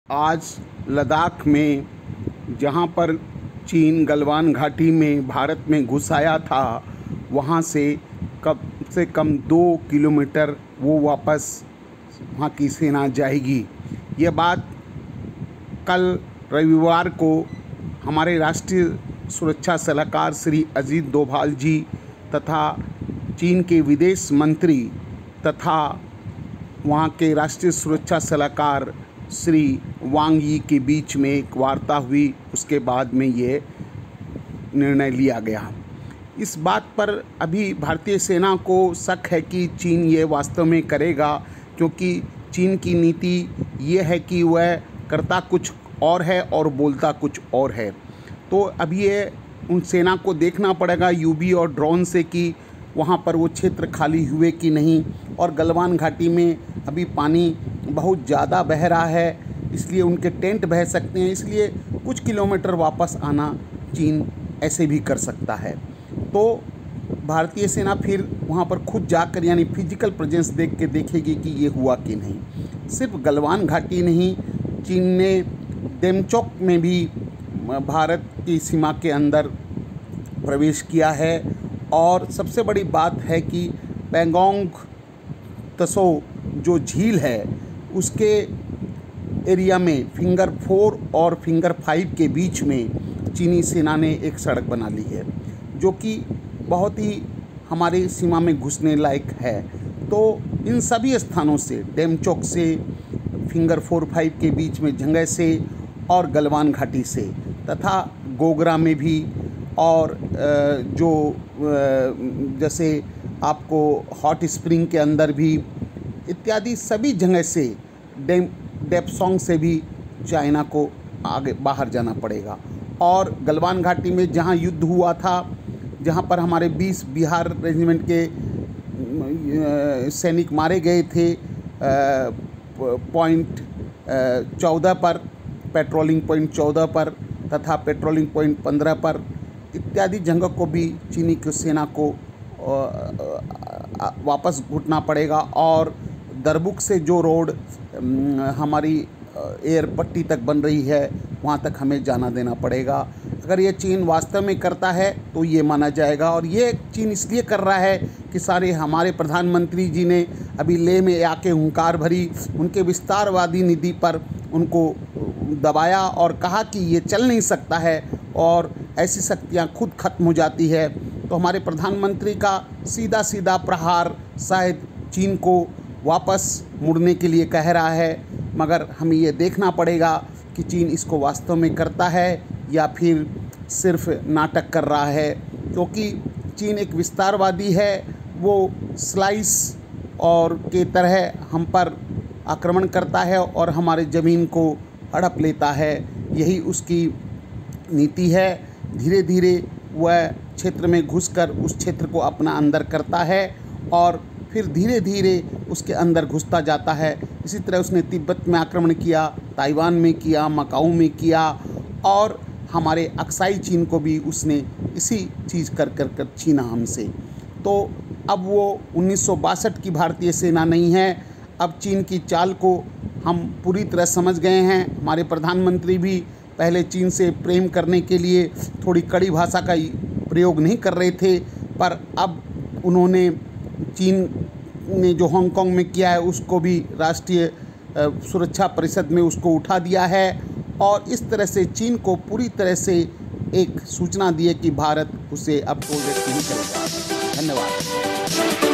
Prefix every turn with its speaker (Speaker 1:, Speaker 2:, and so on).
Speaker 1: आज लद्दाख में जहां पर चीन गलवान घाटी में भारत में घुस आया था, वहां से कम 2 किलोमीटर वो वापस वहां की सेना जाएगी। ये बात कल रविवार को हमारे राष्ट्रीय सुरक्षा सलाहकार श्री अजीत डोभाल जी तथा चीन के विदेश मंत्री तथा वहाँ के राष्ट्रीय सुरक्षा सलाहकार श्री वांग यी के बीच में एक वार्ता हुई। उसके बाद में ये निर्णय लिया गया। इस बात पर अभी भारतीय सेना को शक है कि चीन ये वास्तव में करेगा, क्योंकि चीन की नीति ये है कि वह करता कुछ और है और बोलता कुछ और है। तो अभी ये उन सेना को देखना पड़ेगा यूबी और ड्रोन से कि वहाँ पर वो क्षेत्र खाली हुए कि नहीं। और गलवान घाटी में अभी पानी बहुत ज़्यादा बह रहा है, इसलिए उनके टेंट बह सकते हैं, इसलिए कुछ किलोमीटर वापस आना चीन ऐसे भी कर सकता है। तो भारतीय सेना फिर वहाँ पर खुद जाकर यानी फिजिकल प्रेजेंस देख के देखेगी कि ये हुआ कि नहीं। सिर्फ गलवान घाटी नहीं, चीन ने डेमचोक में भी भारत की सीमा के अंदर प्रवेश किया है। और सबसे बड़ी बात है कि पैंगोंग त्सो जो झील है उसके एरिया में फिंगर 4 और फिंगर 5 के बीच में चीनी सेना ने एक सड़क बना ली है, जो कि बहुत ही हमारी सीमा में घुसने लायक है। तो इन सभी स्थानों से, डेमचोक से, फिंगर 4-5 के बीच में जंगह से और गलवान घाटी से तथा गोगरा में भी, और जो जैसे आपको हॉट स्प्रिंग के अंदर भी, इत्यादि सभी जगह से, डेप्सोंग से भी चाइना को आगे बाहर जाना पड़ेगा। और गलवान घाटी में जहां युद्ध हुआ था, जहां पर हमारे 20 बिहार रेजिमेंट के सैनिक मारे गए थे, पॉइंट 14 पर, पेट्रोलिंग पॉइंट 14 पर तथा पेट्रोलिंग पॉइंट 15 पर, इत्यादि जगह को भी चीनी की सेना को वापस घुटना पड़ेगा। और दरबुक से जो रोड हमारी एयर पट्टी तक बन रही है, वहाँ तक हमें जाना देना पड़ेगा। अगर ये चीन वास्तव में करता है तो ये माना जाएगा। और ये चीन इसलिए कर रहा है कि सारे हमारे प्रधानमंत्री जी ने अभी लेह में आके हुंकार भरी, उनके विस्तारवादी नीति पर उनको दबाया और कहा कि ये चल नहीं सकता है और ऐसी शक्तियाँ खुद खत्म हो जाती है। तो हमारे प्रधानमंत्री का सीधा सीधा प्रहार शायद चीन को वापस मुड़ने के लिए कह रहा है, मगर हमें ये देखना पड़ेगा कि चीन इसको वास्तव में करता है या फिर सिर्फ नाटक कर रहा है। क्योंकि चीन एक विस्तारवादी है, वो स्लाइस और के तरह हम पर आक्रमण करता है और हमारे ज़मीन को हड़प लेता है। यही उसकी नीति है। धीरे धीरे वह क्षेत्र में घुसकर उस क्षेत्र को अपना अंदर करता है और फिर धीरे धीरे उसके अंदर घुसता जाता है। इसी तरह उसने तिब्बत में आक्रमण किया, ताइवान में किया, मकाऊ में किया, और हमारे अक्साई चीन को भी उसने इसी चीज़ कर छीना हमसे। तो अब वो 1962 की भारतीय सेना नहीं है। अब चीन की चाल को हम पूरी तरह समझ गए हैं। हमारे प्रधानमंत्री भी पहले चीन से प्रेम करने के लिए थोड़ी कड़ी भाषा का प्रयोग नहीं कर रहे थे, पर अब उन्होंने चीन ने जो हांगकांग में किया है उसको भी राष्ट्रीय सुरक्षा परिषद में उसको उठा दिया है। और इस तरह से चीन को पूरी तरह से एक सूचना दी है कि भारत उसे अब टॉलरेट नहीं करेगा। धन्यवाद।